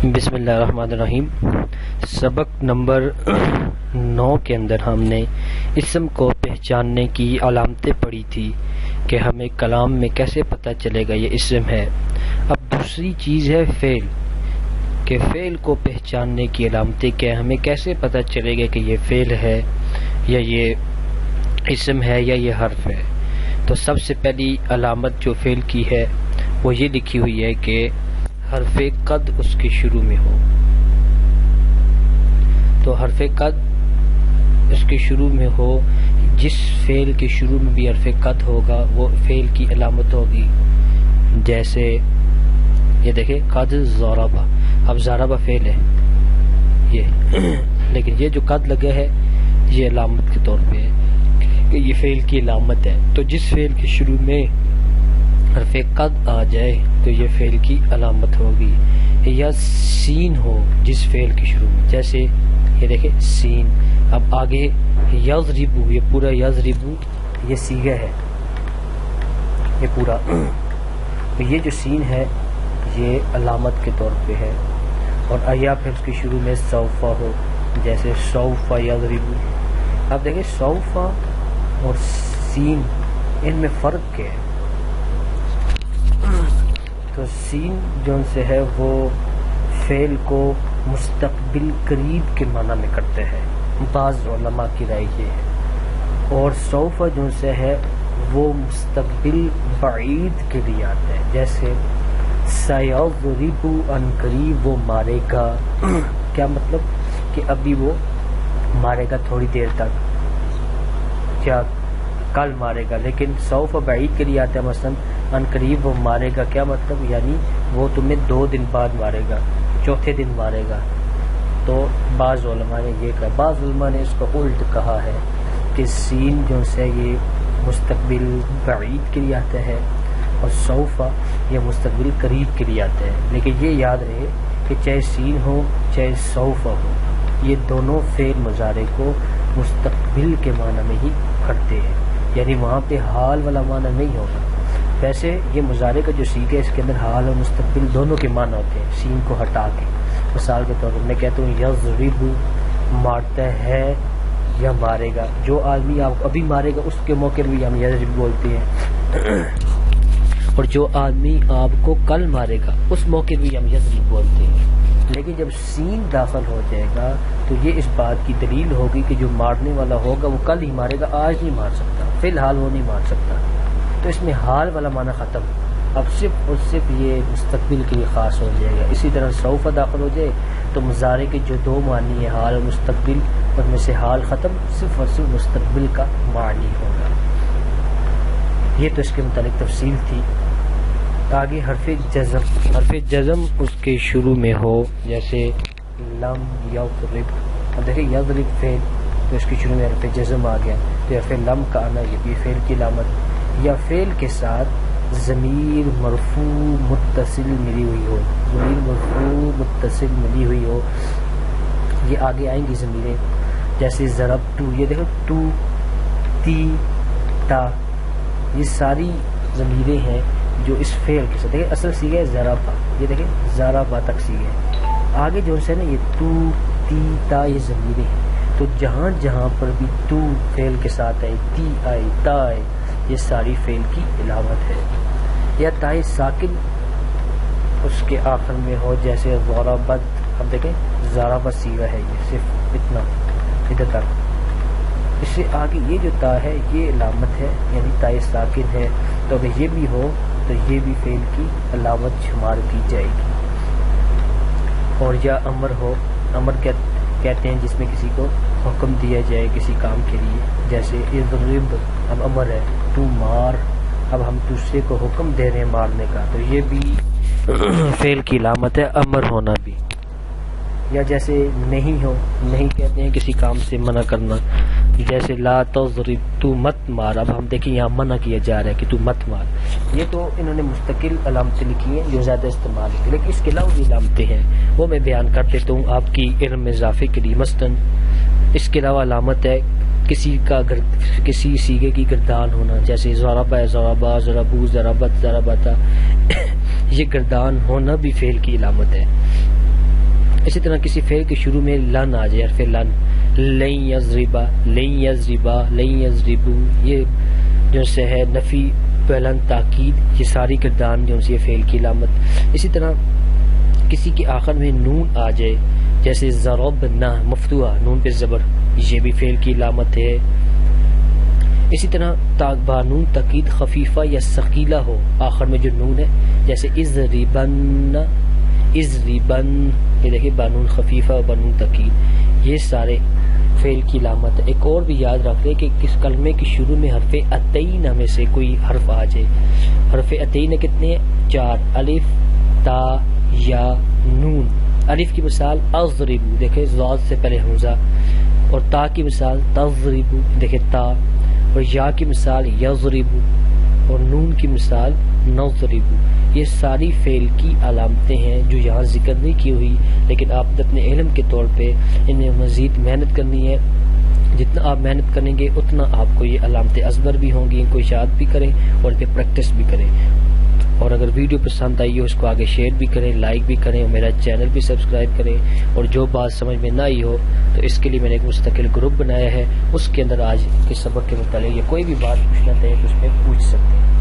بسم اللہ الرحمن الرحیم۔ سبق نمبر 9 کے اندر ہم نے اسم کو پہچاننے کی علامتیں پڑھی تھی کہ ہمیں کلام میں کیسے پتہ چلے گا یہ اسم ہے۔ اب دوسری چیز ہے فعل، کہ فعل کو پہچاننے کی علامتیں کیا، ہمیں کیسے پتہ چلے گا کہ یہ فعل ہے یا یہ اسم ہے یا یہ حرف ہے۔ تو سب سے پہلی علامت جو فعل کی ہے وہ یہ لکھی ہوئی ہے کہ حرف قد اس کے شروع میں ہو۔ تو حرف قد اس کے شروع میں ہو، جس فعل کے شروع میں بھی حرف قد ہوگا وہ فعل کی علامت ہوگی۔ جیسے یہ دیکھیں قد ضربہ، اب ضربہ فعل ہے یہ لیکن یہ جو قد لگا ہے یہ علامت کے طور پہ ہے کہ یہ فعل کی علامت ہے۔ تو جس فعل کے شروع میں حرف قد آ جائے تو یہ فعل کی علامت ہوگی۔ یا سین ہو جس فعل کے شروع میں، جیسے یہ دیکھیں سین، اب آگے یضربو، یہ پورا یضربو یہ صیغہ ہے یہ پورا، تو یہ جو سین ہے یہ علامت کے طور پہ ہے۔ اور یا پھر اس کے شروع میں سوفا ہو، جیسے سوفا یضربو۔ اب دیکھیں سوفا اور سین ان میں فرق کیا ہے؟ تو سین جو سے ہے وہ فعل کو مستقبل قریب کے معنی میں کرتے ہیں، بعض علماء کی رائے یہ ہے، اور سوفا جو سے ہے وہ مستقبل بعید کے لیے آتا ہے، جیسے سیضرب ان قریب وہ مارے گا کیا مطلب کہ ابھی وہ مارے گا تھوڑی دیر تک، کیا کل مارے گا۔ لیکن سوف بعید کے لیے آتا ہے، مثلا ان قریب وہ مارے گا کیا مطلب، یعنی وہ تمہیں 2 دن بعد مارے گا، چوتھے دن مارے گا۔ تو بعض علماء نے یہ کہا، بعض علماء نے اس کو الٹ کہا ہے کہ سین جو ہے یہ مستقبل بعید کے لیے آتا ہے اور سوفا یہ مستقبل قریب کے لیے آتا ہے۔ لیکن یہ یاد رہے کہ چاہے سین ہو چاہے سوفا ہو، یہ دونوں فعل مضارع کو مستقبل کے معنی میں ہی کرتے ہیں، یعنی وہاں پہ حال والا معنی نہیں ہوگا۔ ویسے یہ مضارع کا جو سیکھ ہے اس کے اندر حال اور مستقبل دونوں کے معنی ہوتے ہیں، سین کو ہٹا کے۔ مثال کے طور پر میں کہتا ہوں یضرب مارتا ہے یا مارے گا، جو آدمی آپ کو ابھی مارے گا اس کے موقع بھی ہم یضرب بولتے ہیں، اور جو آدمی آپ کو کل مارے گا اس موقع بھی ہم یضرب بولتے ہیں۔ لیکن جب سین داخل ہو جائے گا تو یہ اس بات کی دلیل ہوگی کہ جو مارنے والا ہوگا وہ کل ہی مارے گا، آج نہیں مار سکتا، فی الحال وہ نہیں مار سکتا۔ تو اس میں حال والا معنی ختم، اب صرف اور صرف یہ مستقبل کے لیے خاص ہو جائے گا۔ اسی طرح سوفا داخل ہو جائے تو مضارع کے جو 2 معنی ہیں حال اور مستقبل، ان میں سے حال ختم، صرف اور صرف مستقبل کا معنی ہوگا۔ یہ تو اس کے متعلق تفصیل تھی۔ آگے حرف جزم اس کے شروع میں ہو، جیسے لم یضرب، اب دیکھیں یضرب فعل تو اس کے شروع میں حرف جزم آ گیا، تو حرف لم کا آنا یہ بھی فعل کی علامت۔ یا فعل کے ساتھ ضمیر مرفوع متصل ملی ہوئی ہو، ضمیر مرفوع متصل ملی ہوئی ہو، یہ آگے آئیں گی ضمیریں، جیسے ضرب تو، یہ دیکھو تو، تی، تا، یہ ساری ضمیریں ہیں جو اس فعل کے ساتھ، دیکھیں اصل سیغہ ہے ضربہ، یہ دیکھیں ضربہ تک سیغہ ہے، آگے جو ہے نا یہ تو، تی، تا، یہ ضمیریں ہیں، تو جہاں جہاں پر بھی تو فعل کے ساتھ آئے، تی آئے، تا آئے، یہ ساری فعل کی علامت ہے۔ یا تائے ساکن اس کے آخر میں ہو، جیسے ضربت، اب دیکھیں ضربت سیغہ ہے، یہ صرف اتنا ادھر تک، اس سے آگے یہ جو تا ہے یہ علامت ہے، یعنی تائے ساکن ہے، تو اگر یہ بھی ہو تو یہ بھی فعل کی علامت شمار کی جائے گی۔ اور یا امر ہو، امر کہتے ہیں جس میں کسی کو حکم دیا جائے کسی کام کے لیے، جیسے اضرب، اب امر ہے تو مار، اب ہم دوسرے کو حکم دے رہے ہیں مارنے کا، تو یہ بھی فعل کی علامت ہے، امر ہونا بھی۔ یا جیسے نہیں ہو، نہیں کہتے ہیں کسی کام سے منع کرنا، جیسے لا تضرب، تو مت مار، اب ہم دیکھیں یہاں منع کیا جا رہا ہے کہ تو مت مار۔ یہ تو انہوں نے مستقل علامتیں لکھی ہیں جو زیادہ استعمال ہوتی ہیں، لیکن اس کے علاوہ بھی علامتیں ہیں، وہ میں بیان کر دیتا ہوں آپ کی علم میں اضافے کے لیے۔ مثلا اس کے علاوہ علامت ہے کسی سیغے کی گردان ہونا، جیسے ضربہ، ضربا، ضربو، ضربت، ضربتا، یہ گردان ہونا بھی فعل کی علامت ہے۔ اسی طرح کسی فعل کے شروع میں لن آ جائے، حرف لن، لن یضربا، لن یضربا، لن یضربو، یہ جو سے ہے نفی، بلند، تاکید، یہ ساری کردان جو سے فعل کی علامت۔ اسی طرح کسی کے آخر میں نون آ جائے، جیسے ضربنا، مفتوحہ، نون پہ زبر، یہ بھی فعل کی علامت ہے۔ اسی طرح بانون تاکید خفیفہ یا ثقیلہ ہو، آخر میں جو نون ہے، جیسے اضربن، اضربن، یہ دیکھیں بانون خفیفہ اور بانون تاکید، یہ سارے فعل کی علامت ہے۔ ایک اور بھی یاد رکھ لیں کہ کس کلمے کے شروع میں حرف اتینہ میں سے کوئی حرف آ جائے۔ حرف اتینہ کتنے ہیں؟ 4، الف، تا، یا، نون۔ الف کی مثال اضربو، دیکھیں ضاد سے پہلے حمزہ، اور تا کی مثال تضربو، دیکھیں تا، اور یا کی مثال یضربو، اور نون کی مثال نضربو۔ یہ ساری فعل کی علامتیں ہیں جو یہاں ذکر نہیں کی ہوئی، لیکن آپ اپنے علم کے طور پہ انہیں مزید محنت کرنی ہے۔ جتنا آپ محنت کریں گے اتنا آپ کو یہ علامتیں ازبر بھی ہوں گی، ان کو یاد بھی کریں اور ان پہ پریکٹس بھی کریں۔ اور اگر ویڈیو پسند آئی ہو اس کو آگے شیئر بھی کریں، لائک بھی کریں، اور میرا چینل بھی سبسکرائب کریں۔ اور جو بات سمجھ میں نہ آئی ہو تو اس کے لیے میں نے ایک مستقل گروپ بنایا ہے، اس کے اندر آج کے سبق کے متعلق یا کوئی بھی بات پوچھنا چاہے تو اس میں پوچھ سکتے ہیں۔